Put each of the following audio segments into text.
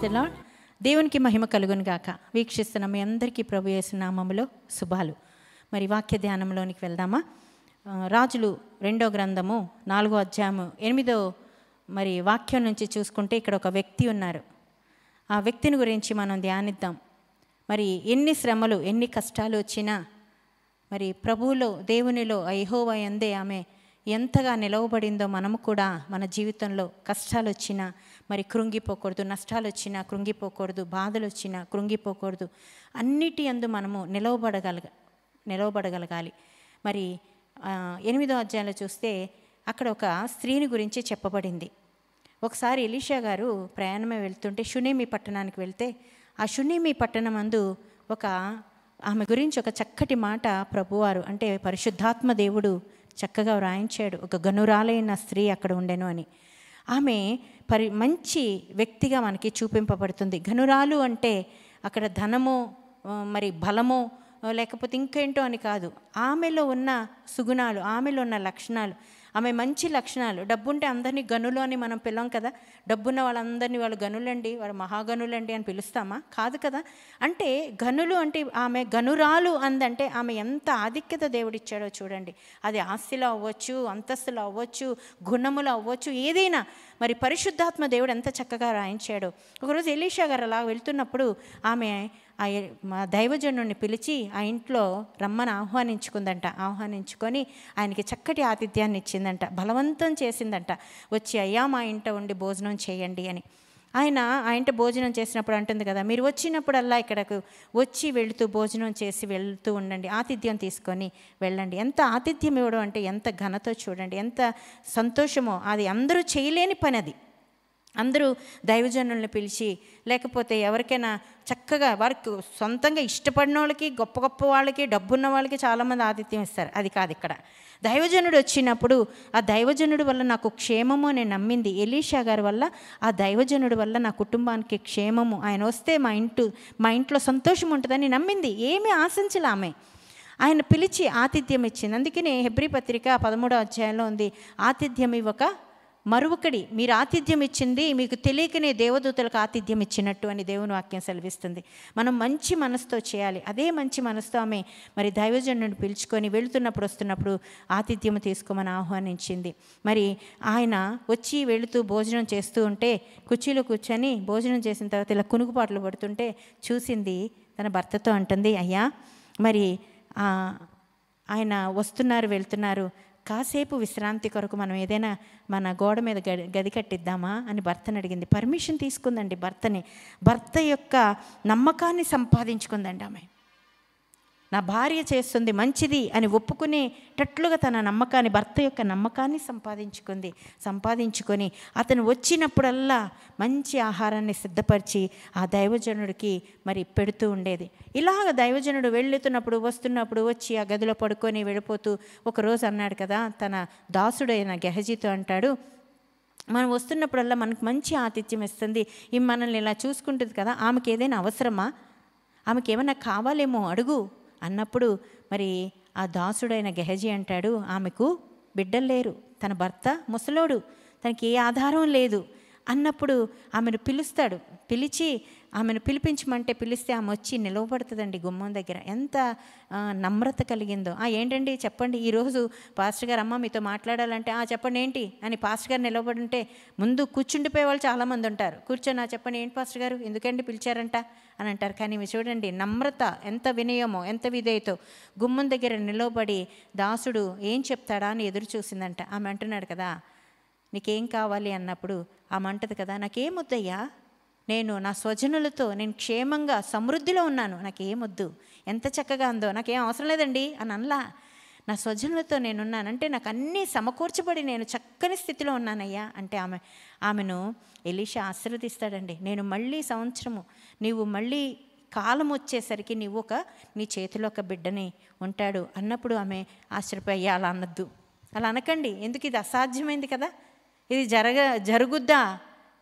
The lord. దేవునికి మహిమ కలుగును గాక. వీక్షిస్తున్న మీ అందరికీ ప్రభు యేసు నామములో శుభాలు. మరి వాక్య ధ్యానంలోనికి వెళ్దామా? రాజులు 2వ గ్రంథము 4వ అధ్యాయము 8వ మరి వాక్యం నుంచి చూసుకుంటే ఇక్కడ ఒక వ్యక్తి ఉన్నారు. ఆ వ్యక్తిని గురించి మనం ధ్యానిద్దాం. మరి ఎన్ని శ్రమలు ఎన్ని కష్టాలు వచ్చినా మరి ప్రభువులో దేవునిలో యెహోవా యందే ఆమె ఎంతగా నిలవబడిందో మనము కూడా మన జీవితంలో కష్టాలు వచ్చినా మరి కృంగిపోకూడదు, నష్టాలు వచ్చినా కృంగిపోకూడదు, బాధలు వచ్చినా కృంగిపోకూడదు. అన్నిటి యందు మనము నిలవబడగలగాలి. మరి 8వ అధ్యాయంలో చూస్తే అక్కడ ఒక స్త్రీని గురించి చెప్పబడింది. ఒకసారి ఎలీషా గారు ప్రయాణమే వెళ్తుంటే షునేమి పట్టణానికి వెళ్తే ఆ షునేమి పట్టణం అందు ఆమె గురించి ఒక చక్కటి మాట ప్రభువారు అంటే పరిశుద్ధాత్మ దేవుడు చక్కగా వ్రాయించాడు. ఒక గనురాలైన స్త్రీ అక్కడ ఉండెను అని. ఆమె మంచి వ్యక్తిగా మనకి చూపింపబడుతుంది. గనురాలు అంటే అక్కడ ధనము మరి బలము లేకపోతే ఇంకేంటో అని కాదు. ఆమెలో ఉన్న సుగుణాలు, ఆమెలో ఉన్న లక్షణాలు, ఆమె మంచి లక్షణాలు. డబ్బుంటే అందరినీ గనులు అని మనం పిలవం కదా. డబ్బున్న వాళ్ళందరినీ వాళ్ళు గనులండి, వాళ్ళు మహాగనులండి అని పిలుస్తామా? కాదు కదా. అంటే గనులు అంటే ఆమె గనురాలు అందంటే ఆమె ఎంత ఆధిక్యత దేవుడిచ్చాడో చూడండి. అది ఆస్తిలో అవ్వచ్చు, అంతస్తులో అవ్వచ్చు, గుణములో అవ్వచ్చు, ఏదైనా మరి పరిశుద్ధాత్మ దేవుడు ఎంత చక్కగా రాయించాడో. ఒకరోజు ఎలీషా గారు అలా వెళ్తున్నప్పుడు ఆమె మా దైవజనుడిని పిలిచి ఆ ఇంట్లో రమ్మని ఆహ్వానించుకొని ఆయనకి చక్కటి ఆతిథ్యాన్ని ఇచ్చిందంట. బలవంతం చేసిందంట, వచ్చి అయ్యా మా ఇంట ఉండి భోజనం చేయండి అని. ఆయన ఆ ఇంట భోజనం చేసినప్పుడు అంటుంది కదా, మీరు వచ్చినప్పుడల్లా ఇక్కడకు వచ్చి వెళుతూ భోజనం చేసి వెళ్తూ ఉండండి, ఆతిథ్యం తీసుకొని వెళ్ళండి. ఎంత ఆతిథ్యం ఇవ్వడం అంటే ఎంత ఘనతో చూడండి, ఎంత సంతోషమో. అది అందరూ చేయలేని పని. అది అందరూ దైవజనుల్ని పిలిచి లేకపోతే ఎవరికైనా చక్కగా వారికి సొంతంగా ఇష్టపడిన వాళ్ళకి, గొప్ప గొప్ప వాళ్ళకి, డబ్బున్న వాళ్ళకి చాలామంది ఆతిథ్యం ఇస్తారు. అది కాదు ఇక్కడ. దైవజనుడు వచ్చినప్పుడు ఆ దైవజనుడి వల్ల నాకు క్షేమము అని నమ్మింది. ఎలీషా గారి వల్ల, ఆ దైవజనుడి వల్ల నా కుటుంబానికి క్షేమము, ఆయన వస్తే మా ఇంట్లో సంతోషం ఉంటుందని నమ్మింది. ఏమీ ఆశించలే ఆమె. ఆయన పిలిచి ఆతిథ్యం ఇచ్చింది. అందుకనే హెబ్రీ పత్రిక 13వ అధ్యాయంలో ఉంది, ఆతిథ్యం ఇవ్వక మరొకడి. మీరు ఆతిథ్యం ఇచ్చింది మీకు తెలియకనే దేవదూతలకు ఆతిథ్యం ఇచ్చినట్టు అని దేవుని వాక్యం సెలవిస్తుంది. మనం మంచి మనసుతో చేయాలి. అదే మంచి మనసుతో ఆమె మరి దైవజనుడిని పిలుచుకొని వస్తున్నప్పుడు ఆతిథ్యం తీసుకోమని ఆహ్వానించింది. మరి ఆయన వచ్చి వెళుతూ భోజనం చేస్తూ ఉంటే కుర్చీలో కూర్చొని భోజనం చేసిన తర్వాత ఇలా కునుకుపాట్లు పడుతుంటే చూసింది. తన భర్తతో అంటుంది, అయ్యా మరి ఆయన వెళ్తున్నారు, కాసేపు విశ్రాంతి కొరకు మనం ఏదైనా మన గోడ మీద గది కట్టిద్దామా అని భర్తని అడిగింది. పర్మిషన్ తీసుకుందండి భర్త యొక్క నమ్మకాన్ని సంపాదించుకుందండి ఆమె. నా భార్య చేస్తుంది మంచిది అని ఒప్పుకునేటట్లుగా తన నమ్మకాన్ని, భర్త యొక్క నమ్మకాన్ని సంపాదించుకొని అతను వచ్చినప్పుడల్లా మంచి ఆహారాన్ని సిద్ధపరిచి ఆ దైవజనుడికి మరి పెడుతూ ఉండేది. ఇలాగ దైవజనుడు వస్తున్నప్పుడు వచ్చి ఆ గదిలో పడుకొని వెళ్ళిపోతూ ఒకరోజు అన్నాడు కదా, తన దాసుడైన గెహజీతో అంటాడు, మనం వస్తున్నప్పుడల్లా మనకు మంచి ఆతిథ్యం ఇస్తుంది, మనల్ని ఇలా చూసుకుంటుంది కదా, ఆమెకి ఏదైనా అవసరమా, ఆమెకి ఏమైనా కావాలేమో అడుగు అన్నప్పుడు మరి ఆ దాసుడైన గెహజీ అంటాడు, ఆమెకు బిడ్డలు లేరు, తన భర్త ముసలోడు, తనకి ఏ ఆధారం లేదు అన్నప్పుడు ఆమెను పిలిస్తే ఆమె వచ్చి నిలవబడుతుందండి గుమ్మం దగ్గర. ఎంత నమ్రత కలిగిందో. ఏంటండి చెప్పండి, ఈరోజు పాస్టర్ గారు అమ్మ మీతో మాట్లాడాలంటే చెప్పండి ఏంటి అని పాస్టర్ గారు నిలవబడుంటే ముందు కూర్చుండిపోయే వాళ్ళు చాలామంది ఉంటారు. కూర్చొని చెప్పండి ఏంటి పాస్టర్ గారు ఎందుకండి పిలిచారంట అని అంటారు. కానీ మీరు చూడండి నమ్రత, ఎంత వినయమో, ఎంత విధేయతో గుమ్మం దగ్గర నిలవబడి దాసుడు ఏం చెప్తాడా అని ఎదురు చూసిందంట. ఆమె అంటున్నాడు కదా, నీకేం కావాలి అన్నప్పుడు ఆమె అంటది కదా, నాకేమొద్దయ్యా, నేను నా స్వజనులతో నేను క్షేమంగా సమృద్ధిలో ఉన్నాను, నాకేమొద్దు. ఎంత చక్కగా అందో, నాకేం అవసరం లేదండి అని అనలా. నా స్వజనులతో నేనున్నానంటే నాకు అన్నీ సమకూర్చబడి నేను చక్కని స్థితిలో ఉన్నానయ్యా అంటే ఆమెను ఎలీషా ఆశీర్వదిస్తాడండి. నేను మళ్ళీ సంవత్సరము నీవు మళ్ళీ కాలం వచ్చేసరికి నీ చేతిలో ఒక బిడ్డని ఉంటాడు అన్నప్పుడు ఆమె ఆశ్చర్యపోయి అలా అనొద్దు, అలా అనకండి, ఎందుకు ఇది అసాధ్యమైంది కదా, ఇది జరుగుద్దా,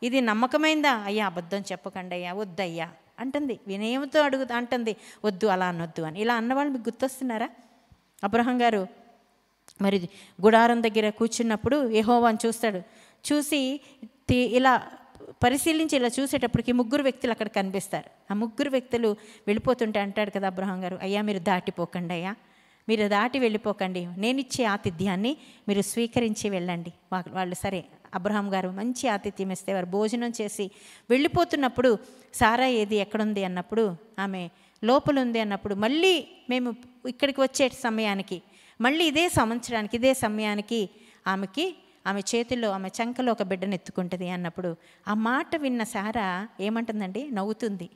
ఇది నమ్మకమైందా, అయ్యా అబద్ధం చెప్పకండి అయ్యా, వద్దయ్యా అంటుంది. వినయంతో అంటుంది, వద్దు అలా అనొద్దు అని. ఇలా అన్నవాళ్ళు మీకు గుర్తొస్తున్నారా? అబ్రహాం గారు మరి గుడారం దగ్గర కూర్చున్నప్పుడు యెహోవాను చూస్తాడు. చూసి ఇలా పరిశీలించి ఇలా చూసేటప్పటికి 3 వ్యక్తులు అక్కడ కనిపిస్తారు. ఆ 3 వ్యక్తులు వెళ్ళిపోతుంటే అంటాడు కదా అబ్రహాం గారు, అయ్యా మీరు దాటిపోకండి, అయ్యా మీరు దాటి వెళ్ళిపోకండి, నేను ఇచ్చే ఆతిథ్యాన్ని మీరు స్వీకరించి వెళ్ళండి. వాళ్ళు సరే, అబ్రహాం గారు మంచి ఆతిథ్యం ఇస్తే వారు భోజనం చేసి వెళ్ళిపోతున్నప్పుడు సారా ఏది ఎక్కడుంది అన్నప్పుడు ఆమె లోపల ఉంది అన్నప్పుడు, మళ్ళీ మేము ఇక్కడికి వచ్చే సమయానికి, మళ్ళీ ఇదే సంవత్సరానికి ఇదే సమయానికి ఆమె చేతుల్లో ఆమె చంకలో ఒక బిడ్డను ఎత్తుకుంటుంది అన్నప్పుడు ఆ మాట విన్న సారా ఏమంటుందండి? నవ్వుతుంది.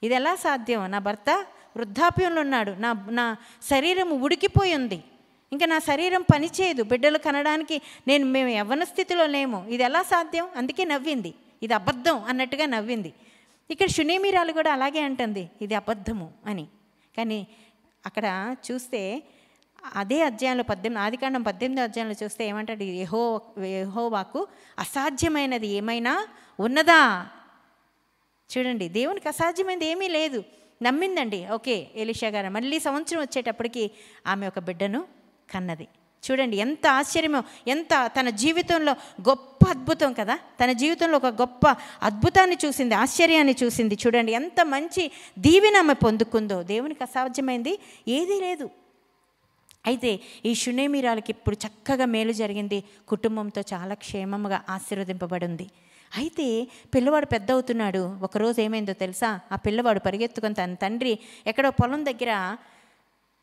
ఇది ఎలా సాధ్యం? నా భర్త వృద్ధాప్యంలో ఉన్నాడు, నా శరీరం ఉడికిపోయి ఉంది, ఇంకా నా శరీరం పనిచేయదు, బిడ్డలు కనడానికి మేము యవ్వన స్థితిలో లేము, ఇది ఎలా సాధ్యం? అందుకే నవ్వింది. ఇది అబద్ధం అన్నట్టుగా నవ్వింది. ఇక్కడ షునేమీరాలు కూడా అలాగే అంటుంది, ఇది అబద్ధము అని. కానీ అక్కడ చూస్తే అదే అధ్యాయంలో 18 ఆదికాండం 18 అధ్యాయంలో చూస్తే ఏమంటాడు? యెహోవాకు అసాధ్యమైనది ఏమైనా ఉన్నదా? చూడండి, దేవునికి అసాధ్యమైనది ఏమీ లేదు. నమ్మిందండి. ఓకే, ఎలీషా గారు మళ్ళీ సంవత్సరం వచ్చేటప్పటికి ఆమె ఒక బిడ్డను కన్నది. చూడండి ఎంత ఆశ్చర్యమో, ఎంత తన జీవితంలో గొప్ప అద్భుతం కదా, తన జీవితంలో ఒక గొప్ప అద్భుతాన్ని చూసింది, ఆశ్చర్యాన్ని చూసింది. చూడండి ఎంత మంచి దీవెన ఆమె పొందుకుందో. దేవునికి అసాధ్యమైంది ఏదీ లేదు. అయితే ఈ షునేమీరాలకి ఇప్పుడు చక్కగా మేలు జరిగింది, కుటుంబంతో చాలా క్షేమంగా ఆశీర్వదింపబడింది. అయితే పిల్లవాడు పెద్ద అవుతున్నాడు. ఒకరోజు ఏమైందో తెలుసా? ఆ పిల్లవాడు పరిగెత్తుకొని తన తండ్రి ఎక్కడో పొలం దగ్గర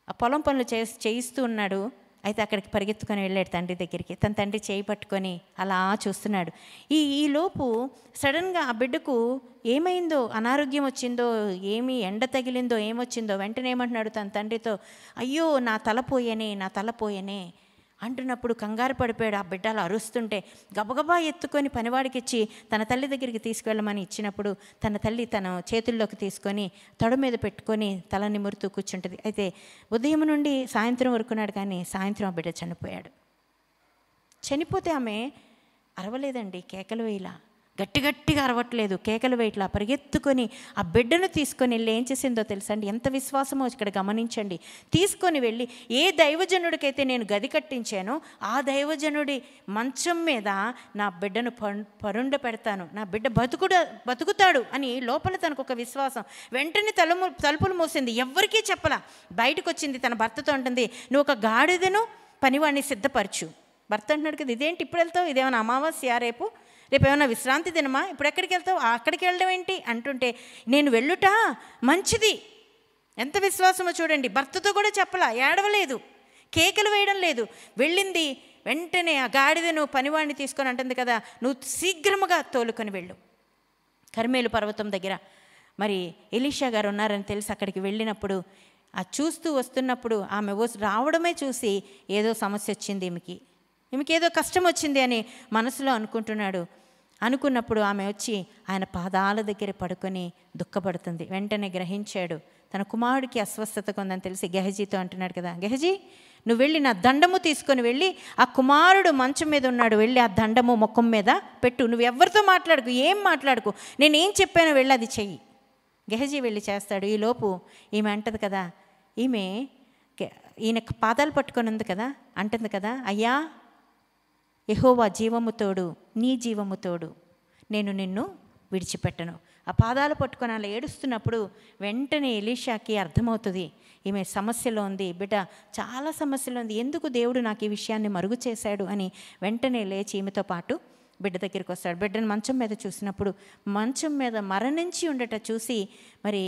ఆ పొలం పనులు చేయిస్తూ ఉన్నాడు. అయితే అక్కడికి పరిగెత్తుకొని వెళ్ళాడు తండ్రి దగ్గరికి. తన తండ్రి చేయి పట్టుకొని అలా చూస్తున్నాడు. ఈలోపు సడన్గా ఆ బిడ్డకు ఏమైందో, అనారోగ్యం వచ్చిందో, ఏమి ఎండ తగిలిందో, ఏమొచ్చిందో, వెంటనే ఏమంటున్నాడు తన తండ్రితో, అయ్యో నా తల పోయేనే అంటున్నప్పుడు కంగారు పడిపోయాడు. ఆ బిడ్డ అలా అరుస్తుంటే గబగబా ఎత్తుకొని పనివాడికి ఇచ్చి తన తల్లి దగ్గరికి తీసుకువెళ్ళమని ఇచ్చినప్పుడు తన తల్లి తన చేతుల్లోకి తీసుకొని తొడ మీద పెట్టుకొని తల నిమురుతూ కూర్చుంటుంది. అయితే ఉదయం నుండి సాయంత్రం వరకున్నాడు, కానీ సాయంత్రం ఆ బిడ్డ చనిపోయాడు. చనిపోతే ఆమె అరవలేదండి, కేకలు వేయలా, గట్టిగా అరవట్లేదు, కేకలు వేయట్లా, పరిగెత్తుకొని ఆ బిడ్డను తీసుకొని వెళ్ళి ఏం చేసిందో తెలుసా అండి? ఎంత విశ్వాసమో ఇక్కడ గమనించండి. తీసుకొని వెళ్ళి ఏ దైవజనుడికైతే నేను గది కట్టించానో ఆ దైవజనుడి మంచం మీద నా బిడ్డను పరుండ పెడతాను, నా బిడ్డ బతుకుతాడు అని లోపల తనకు ఒక విశ్వాసం. వెంటనే తలుపులు మూసింది, ఎవ్వరికీ చెప్పలా. బయటకు వచ్చింది, తన భర్తతో ఉంటుంది, నువ్వు ఒక గాడిదను పనివాడిని సిద్ధపరచు. భర్త అంటున్నాడు కదా, ఇదేంటి ఇప్పుడు వెళ్తావు, ఇదేమైనా అమావాస్య, రేపు ఏమైనా విశ్రాంతి దినమా, ఇప్పుడు ఎక్కడికి వెళ్తావు, అక్కడికి వెళ్ళడం ఏంటి అంటుంటే, నేను వెళ్ళుట మంచిది. ఎంత విశ్వాసమో చూడండి. భర్తతో కూడా చెప్పలా, ఏడవలేదు, కేకలు వేయడం లేదు, వెళ్ళింది. వెంటనే ఆ గాడిదను పనివాడిని తీసుకొని అంటుంది కదా, నువ్వు శీఘ్రముగా తోలుకొని వెళ్ళు. కర్మేలు పర్వతం దగ్గర మరి ఎలీషా గారు ఉన్నారని తెలిసి అక్కడికి వెళ్ళినప్పుడు ఆ చూస్తూ వస్తున్నప్పుడు ఆమె రావడమే చూసి ఏదో సమస్య వచ్చింది, ఈమెకి ఏదో కష్టం వచ్చింది అని మనసులో అనుకున్నప్పుడు ఆమె వచ్చి ఆయన పాదాల దగ్గర పడుకొని దుఃఖపడుతుంది. వెంటనే గ్రహించాడు, తన కుమారుడికి అస్వస్థత కొందని తెలిసి గెహజీతో అంటున్నాడు కదా, గెహజీ నువ్వు వెళ్ళి నా దండము తీసుకొని వెళ్ళి ఆ కుమారుడు మంచం మీద ఉన్నాడు, వెళ్ళి ఆ దండము ముఖం మీద పెట్టు, నువ్వు ఎవరితో మాట్లాడుకు, ఏం మాట్లాడుకు, నేనేం చెప్పానో వెళ్ళి అది చెయ్యి. గెహజీ వెళ్ళి చేస్తాడు. ఈలోపు ఈమె అంటది కదా, ఈయన పాదాలు పట్టుకొని ఉంది కదా, అంటుంది కదా, అయ్యా యెహోవా జీవము తోడు, నీ జీవము తోడు, నేను నిన్ను విడిచిపెట్టను. ఆ పాదాలు పట్టుకొని అలా ఏడుస్తున్నప్పుడు వెంటనే ఎలీషాకి అర్థమవుతుంది, ఈమె సమస్యలో ఉంది, బిడ్డ చాలా సమస్యలో ఉంది, ఎందుకు దేవుడు నాకు ఈ విషయాన్ని మరుగు చేశాడు అని వెంటనే లేచి ఈమెతో పాటు బిడ్డ దగ్గరికి వస్తాడు. బిడ్డను మంచం మీద చూసినప్పుడు మంచం మీద మరణించి ఉండట చూసి మరి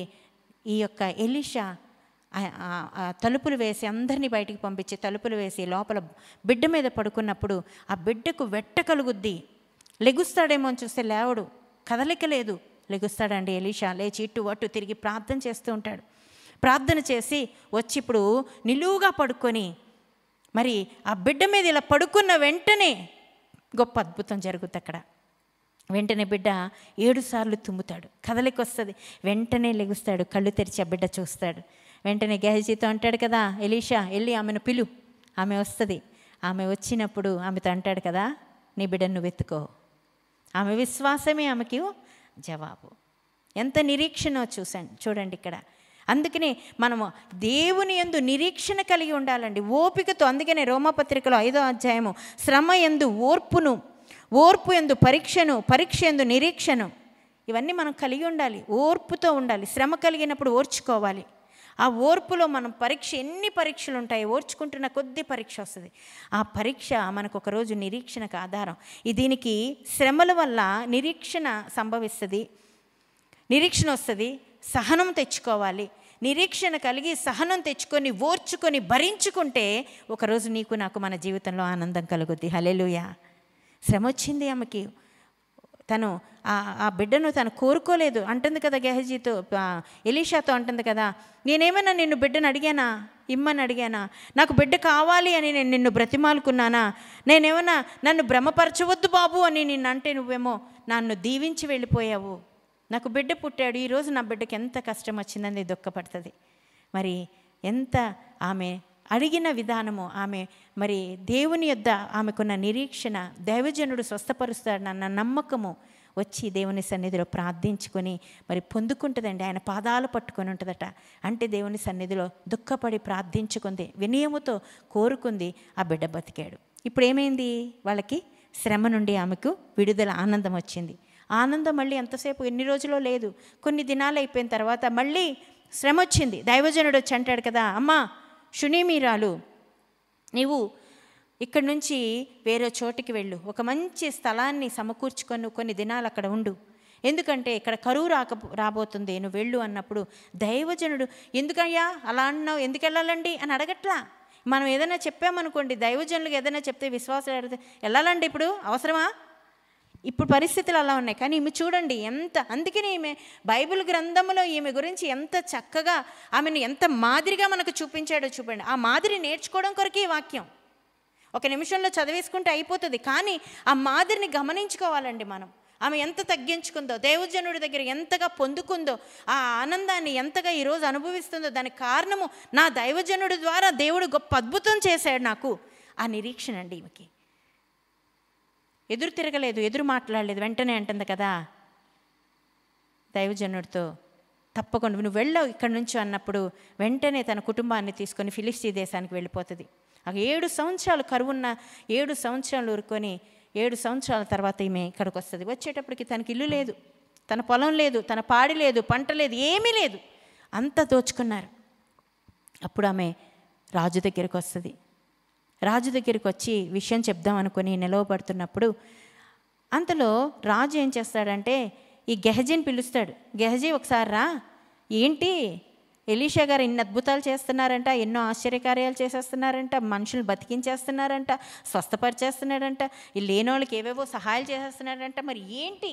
ఈ యొక్క ఎలీషా తలుపులు వేసి అందరినీ బయటికి పంపించి తలుపులు వేసి లోపల బిడ్డ మీద పడుకున్నప్పుడు ఆ బిడ్డకు వెట్ట కలుగుద్ది. లెగుస్తాడేమో అని చూస్తే లేవడు, కదలిక లేదు. లెగుస్తాడండి ఎలీషా. లేచి ఇటు అటు తిరిగి ప్రార్థన చేస్తూ ఉంటాడు. ప్రార్థన చేసి వచ్చి ఇప్పుడు నిలువుగా పడుకొని మరి ఆ బిడ్డ మీద ఇలా పడుకున్న వెంటనే గొప్ప అద్భుతం జరుగుతుంది అక్కడ. వెంటనే బిడ్డ 7 సార్లు తుమ్ముతాడు, కదలిక వస్తుంది, వెంటనే లెగుస్తాడు, కళ్ళు తెరిచి ఆ బిడ్డ చూస్తాడు. వెంటనే గెహజీతో అంటాడు కదా, ఎలీషా వెళ్ళి ఆమెను పిలు, ఆమె వస్తుంది. ఆమె వచ్చినప్పుడు ఆమెతో అంటాడు కదా, నీ బిడ్డను నువ్వు వెతుకో. ఆమె విశ్వాసమే ఆమెకి జవాబు. ఎంత నిరీక్షణ చూడండి ఇక్కడ. అందుకనే మనము దేవుని యందు నిరీక్షణ కలిగి ఉండాలండి, ఓపికతో. అందుకనే రోమాపత్రికలో 5వ అధ్యాయము శ్రమ యందు ఓర్పును, ఓర్పు యందు పరీక్షను, పరీక్ష యందు నిరీక్షను. ఇవన్నీ మనం కలిగి ఉండాలి. ఓర్పుతో ఉండాలి. శ్రమ కలిగినప్పుడు ఓర్చుకోవాలి. ఆ ఓర్పులో మనం ఎన్ని పరీక్షలు ఉంటాయి, ఓర్చుకుంటున్న కొద్ది పరీక్ష వస్తుంది. ఆ పరీక్ష మనకు ఒకరోజు నిరీక్షణకు ఆధారం. దీనికి శ్రమల వల్ల నిరీక్షణ సంభవిస్తుంది, నిరీక్షణ వస్తుంది. సహనం తెచ్చుకోవాలి. నిరీక్షణ కలిగి సహనం తెచ్చుకొని ఓర్చుకొని భరించుకుంటే ఒకరోజు నీకు నాకు మన జీవితంలో ఆనందం కలుగుద్ది. హల్లెలూయా. శ్రమ వచ్చింది ఆమెకి. తను ఆ బిడ్డను తను కోరుకోలేదు అంటుంది కదా గెహజీతో, ఎలీషాతో అంటుంది కదా, నేనేమైనా నిన్ను బిడ్డను అడిగానా, ఇమ్మని అడిగానా? నాకు బిడ్డ కావాలి అని నేను నిన్ను బ్రతిమాలుకున్నానా? నేనేమన్నా నన్ను భ్రమపరచవద్దు బాబు అని నిన్ను అంటే నువ్వేమో నన్ను దీవించి వెళ్ళిపోయావు. నాకు బిడ్డ పుట్టాడు, ఈరోజు నా బిడ్డకి ఎంత కష్టం వచ్చిందని దుఃఖపడుతుంది. మరి ఎంత ఆమె అడిగిన విధానము, ఆమె మరి దేవుని యొద్ద ఆమెకున్న నిరీక్షణ, దైవజనుడు స్వస్థపరుస్తాడన్న నమ్మకము వచ్చి దేవుని సన్నిధిలో ప్రార్థించుకొని మరి పొందుకుంటుందండి. ఆయన పాదాలు పట్టుకొని ఉంటుందట. అంటే దేవుని సన్నిధిలో దుఃఖపడి ప్రార్థించుకుంది, వినయముతో కోరుకుంది, ఆ బిడ్డ బతికాడు. ఇప్పుడు ఏమైంది? వాళ్ళకి శ్రమ నుండి ఆమెకు విడుదల, ఆనందం వచ్చింది. ఆనందం మళ్ళీ ఎంతసేపు, ఎన్ని రోజులో లేదు, కొన్ని దినాలు అయిపోయిన తర్వాత మళ్ళీ శ్రమ వచ్చింది. దైవజనుడు వచ్చి అంటాడు కదా, అమ్మా షునేమీరాలు, నీవు ఇక్కడి నుంచి వేరే చోటికి వెళ్ళు, ఒక మంచి స్థలాన్ని సమకూర్చుకొని కొన్ని దినాలు అక్కడ ఉండు, ఎందుకంటే ఇక్కడ కరువు రాబోతుంది, నువ్వు వెళ్ళు అన్నప్పుడు దైవజనుడు ఎందుకయ్యా అలా అన్నావు, ఎందుకు వెళ్ళాలండి అని అడగట్లా. మనం ఏదైనా చెప్పామనుకోండి, దైవజనులకు ఏదైనా చెప్తే విశ్వాసాలు అడిగితే వెళ్ళాలండి, ఇప్పుడు అవసరమా? ఇప్పుడు పరిస్థితులు అలా ఉన్నాయి. కానీ ఈమె చూడండి ఎంత, అందుకని ఈమె బైబిల్ గ్రంథంలో ఈమె గురించి ఎంత చక్కగా, ఆమెను ఎంత మాదిరిగా మనకు చూపించాడో చూడండి. ఆ మాదిరి నేర్చుకోవడం కొరకు ఈ వాక్యం. ఒక నిమిషంలో చదివేసుకుంటే అయిపోతుంది, కానీ ఆ మాదిరిని గమనించుకోవాలండి మనం. ఆమె ఎంత తగ్గించుకుందో, దైవజనుడి దగ్గర ఎంతగా పొందుకుందో, ఆ ఆనందాన్ని ఎంతగా ఈరోజు అనుభవిస్తుందో, దానికి కారణము నా దైవజనుడి ద్వారా దేవుడు గొప్ప అద్భుతం చేశాడు నాకు. ఆ నిరీక్షణ అండి ఈమెకి. ఎదురు తిరగలేదు, ఎదురు మాట్లాడలేదు, వెంటనే అంటుంది కదా దైవజనుడితో, తప్పకుండా నువ్వు వెళ్ళావు ఇక్కడి నుంచి అన్నప్పుడు వెంటనే తన కుటుంబాన్ని తీసుకొని ఫిలిస్తీ దేశానికి వెళ్ళిపోతుంది. 7 సంవత్సరాలు కరువున్న 7 సంవత్సరాలు ఊరుకొని 7 సంవత్సరాల తర్వాత ఈమె ఇక్కడికి వస్తుంది. వచ్చేటప్పటికి తనకి ఇల్లు లేదు, తన పొలం లేదు, తన పాడి లేదు, పంట లేదు, ఏమీ లేదు, అంతా దోచుకున్నారు. అప్పుడు ఆమె రాజు దగ్గరికి వస్తుంది. రాజు దగ్గరికి వచ్చి విషయం చెప్దాం అనుకుని నిలవబడుతున్నప్పుడు అంతలో రాజు ఏం చేస్తాడంటే ఈ గెహజీని పిలుస్తాడు. గెహజీ ఒకసారి రా, ఏంటి ఎలీషా గారు ఇన్ని అద్భుతాలు చేస్తున్నారంట, ఎన్నో ఆశ్చర్యకార్యాలు చేసేస్తున్నారంట, మనుషులు బతికించేస్తున్నారంట, స్వస్థపరిచేస్తున్నాడంట, ఈ లేని వాళ్ళకి ఏవేవో సహాయాలు చేసేస్తున్నాడంట, మరి ఏంటి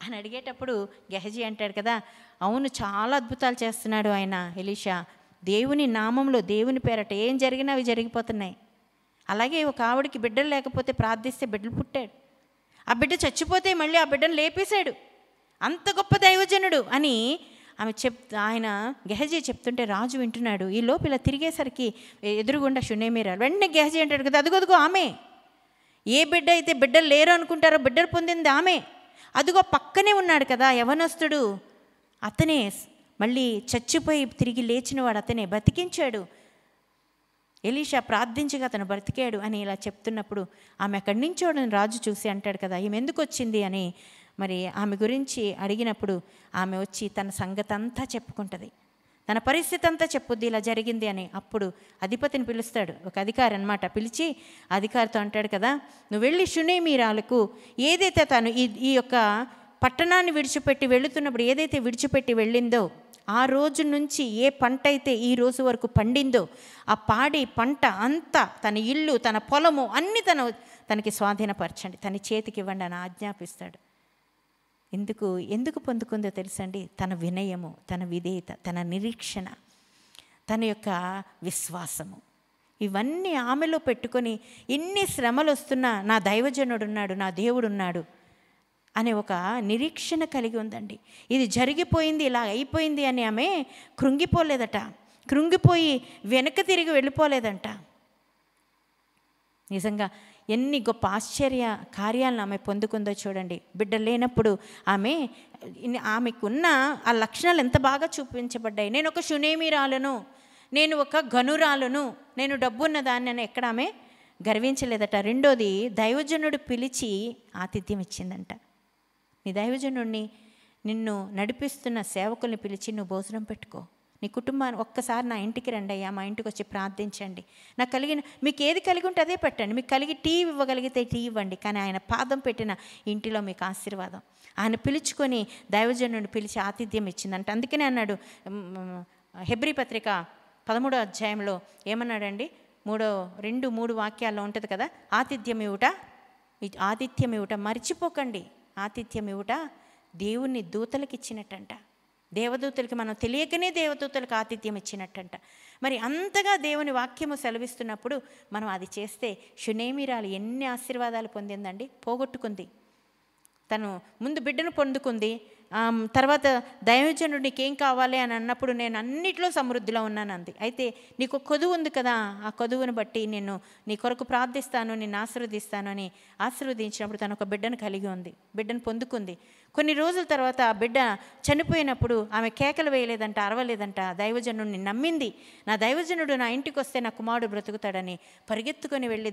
అని అడిగేటప్పుడు గెహజీ అంటాడు కదా, అవును చాలా అద్భుతాలు చేస్తున్నాడు ఆయన ఎలీషా, దేవుని నామంలో దేవుని పేరట ఏం జరిగినా అవి జరిగిపోతున్నాయి. అలాగే ఒక ఆవిడికి బిడ్డలు లేకపోతే ప్రార్థిస్తే బిడ్డలు పుట్టాడు, ఆ బిడ్డ చచ్చిపోతే మళ్ళీ ఆ బిడ్డను లేపేశాడు, అంత గొప్ప దైవజనుడు అని ఆమె ఆయన గెహజీ చెప్తుంటే రాజు వింటున్నాడు. ఈ లోపు ఇలా తిరిగేసరికి ఎదురుగుండా షునేమీరాలు. వెంటనే గెహజీ అంటాడు కదా, అదుగో ఆమె, ఏ బిడ్డ అయితే బిడ్డలు లేరు అనుకుంటారో బిడ్డలు పొందింది ఆమె, అదుగో పక్కనే ఉన్నాడు కదా యవనస్తుడు, అతనే మళ్ళీ చచ్చిపోయి తిరిగి లేచినవాడు, అతనే బతికించాడు, ఎలీషా ప్రార్థించగా అతను బ్రతికాడు అని ఇలా చెప్తున్నప్పుడు ఆమె అక్కడి నుంచి రాజు చూసి అంటాడు కదా, ఈమె ఎందుకు వచ్చింది అని మరి ఆమె గురించి అడిగినప్పుడు ఆమె వచ్చి తన సంగతి అంతా చెప్పుకుంటుంది, తన పరిస్థితి అంతా చెప్పుద్ది, ఇలా జరిగింది అని. అప్పుడు అధిపతిని పిలుస్తాడు, ఒక అధికారి అనమాట, పిలిచి అధికారితో అంటాడు కదా, నువ్వు వెళ్ళి షునేమీరాలకు ఏదైతే తను ఈ యొక్క పట్టణాన్ని విడిచిపెట్టి వెళుతున్నప్పుడు ఏదైతే విడిచిపెట్టి వెళ్ళిందో, ఆ రోజు నుంచి ఏ పంట అయితే ఈ రోజు వరకు పండిందో ఆ పాడి పంట అంతా, తన ఇల్లు, తన పొలము అన్నీ తనకి స్వాధీనపరచండి, తన చేతికి ఇవ్వండి అని ఆజ్ఞాపిస్తాడు. ఎందుకు పొందుకుందో తెలుసండి? తన వినయము, తన విధేయత, తన నిరీక్షణ, తన యొక్క విశ్వాసము, ఇవన్నీ ఆమెలో పెట్టుకొని ఎన్ని శ్రమలు వస్తున్నా నా దైవజనుడు ఉన్నాడు, నా దేవుడు ఉన్నాడు అనే ఒక నిరీక్షణ కలిగి ఉందండి. ఇది జరిగిపోయింది, ఇలా అయిపోయింది అని ఆమె కృంగిపోలేదట, కృంగిపోయి వెనక తిరిగి వెళ్ళిపోలేదంట. నిజంగా ఎన్ని గొప్ప ఆశ్చర్య కార్యాలను ఆమె పొందుకుందో చూడండి. బిడ్డ లేనప్పుడు ఆమెకున్న ఆ లక్షణాలు ఎంత బాగా చూపించబడ్డాయి. నేను ఒక షునేమీరాలను, నేను ఒక గనురాలను, నేను డబ్బున్న దాన్ని అని ఎక్కడ ఆమె గర్వించలేదట. రెండోది, దైవజనుడు పిలిచి ఆతిథ్యం ఇచ్చిందంట. నీ దైవజనుడిని, నిన్ను నడిపిస్తున్న సేవకుల్ని పిలిచి నువ్వు భోజనం పెట్టుకో, నీ కుటుంబాన్ని ఒక్కసారి నా ఇంటికి రండి అయ్యా, మా ఇంటికి వచ్చి ప్రార్థించండి, నాకు కలిగిన, మీకు ఏది కలిగి ఉంటే అదే పెట్టండి, మీకు కలిగి టీ ఇవ్వగలిగితే టీ ఇవ్వండి, కానీ ఆయన పాదం పెట్టిన ఇంటిలో మీకు ఆశీర్వాదం. ఆయన పిలుచుకొని దైవజనుడిని పిలిచి ఆతిథ్యం ఇచ్చిందంట. అందుకనే అన్నాడు, హెబ్రీ పత్రిక 13వ అధ్యాయంలో ఏమన్నాడండి, 2-3 వాక్యాల్లో ఉంటుంది కదా, ఆతిథ్యం ఇవ్వట మర్చిపోకండి, ఆతిథ్యం ఇవ్వట దేవుని దూతలకు ఇచ్చినట్టంట. దేవదూతలకి మనం తెలియకనే దేవదూతలకు ఆతిథ్యం ఇచ్చినట్టంట. మరి అంతగా దేవుని వాక్యము సెలవిస్తున్నప్పుడు మనం అది చేస్తే, షునేమీరాలు ఎన్ని ఆశీర్వాదాలు పొందిందండి. పోగొట్టుకుంది, తను ముందు బిడ్డను పొందుకుంది, తర్వాత దైవజనుడు నీకేం కావాలి అని అన్నప్పుడు నేను అన్నిట్లో సమృద్ధిలో ఉన్నాను అంది. అయితే నీకు కొదువు ఉంది కదా, ఆ కొదువును బట్టి నేను నీ కొరకు ప్రార్థిస్తాను, నిన్ను ఆశీర్వదిస్తాను అని ఆశీర్వదించినప్పుడు తను ఒక బిడ్డను కలిగి ఉంది, బిడ్డను పొందుకుంది. కొన్ని రోజుల తర్వాత ఆ బిడ్డ చనిపోయినప్పుడు ఆమె కేకలు వేయలేదంట, అరవలేదంట, దైవజనుడిని నమ్మింది. నా దైవజనుడు నా ఇంటికి వస్తే నా కుమారుడు బ్రతుకుతాడని పరిగెత్తుకొని వెళ్ళి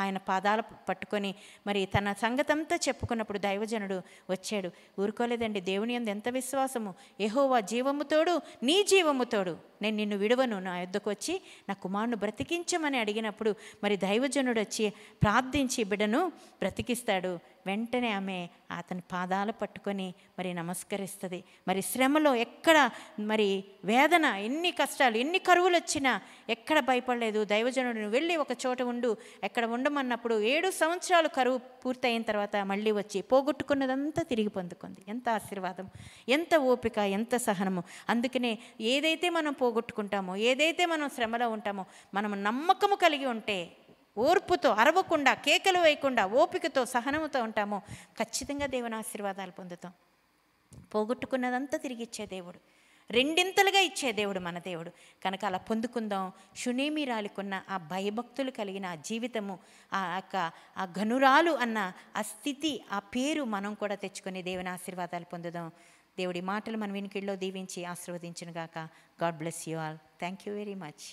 ఆయన పాదాలు పట్టుకొని మరి తన సంగతంతా చెప్పుకున్నప్పుడు దైవజనుడు వచ్చాడు. ఊరుకోలేదండి, దేవుని యందు ఎంత విశ్వాసము. యెహోవా జీవముతోడు, నీ జీవముతోడు, నేను నిన్ను విడవను, నా యొద్దకు వచ్చి నా కుమారుని బ్రతికించమని అడిగినప్పుడు మరి దైవజనుడు వచ్చి ప్రార్థించి బిడ్డను బ్రతికిస్తాడు. వెంటనే ఆమె అతని పాదాలు పట్టుకొని మరి నమస్కరిస్తుంది. మరి శ్రమలో ఎక్కడ మరి వేదన, ఎన్ని కష్టాలు, ఎన్ని కరువులు వచ్చినా ఎక్కడ భయపడలేదు. దైవజనుడిని వెళ్ళి ఒక చోట ఉండు, ఎక్కడ ఉండమన్నప్పుడు 7 సంవత్సరాలు కరువు పూర్తయిన తర్వాత మళ్ళీ వచ్చి పోగొట్టుకున్నదంతా తిరిగి పొందుకుంది. ఎంత ఆశీర్వాదం, ఎంత ఓపిక, ఎంత సహనము. అందుకనే ఏదైతే మనం పోగొట్టుకుంటామో, ఏదైతే మనం శ్రమలో ఉంటామో, మనం నమ్మకము కలిగి ఉంటే, ఓర్పుతో, అరవకుండా, కేకలు వేయకుండా, ఓపికతో, సహనముతో ఉంటామో ఖచ్చితంగా దేవుని ఆశీర్వాదాలు పొందుతాం. పోగొట్టుకున్నదంతా తిరిగి ఇచ్చే దేవుడు, 2 ఇచ్చే దేవుడు మన దేవుడు. కనుక అలా పొందుకుందాం. షునేమీరాలికున్న ఆ భయభక్తులు కలిగిన ఆ జీవితము, ఆ ఘనురాలు అన్న ఆ స్థితి, ఆ పేరు మనం కూడా తెచ్చుకొని దేవుని ఆశీర్వాదాలు పొందుదాం. దేవుడి మాటలు మన వినికిడిలో దీవించి ఆశీర్వదించును గాక. God bless you all. Thank you very much.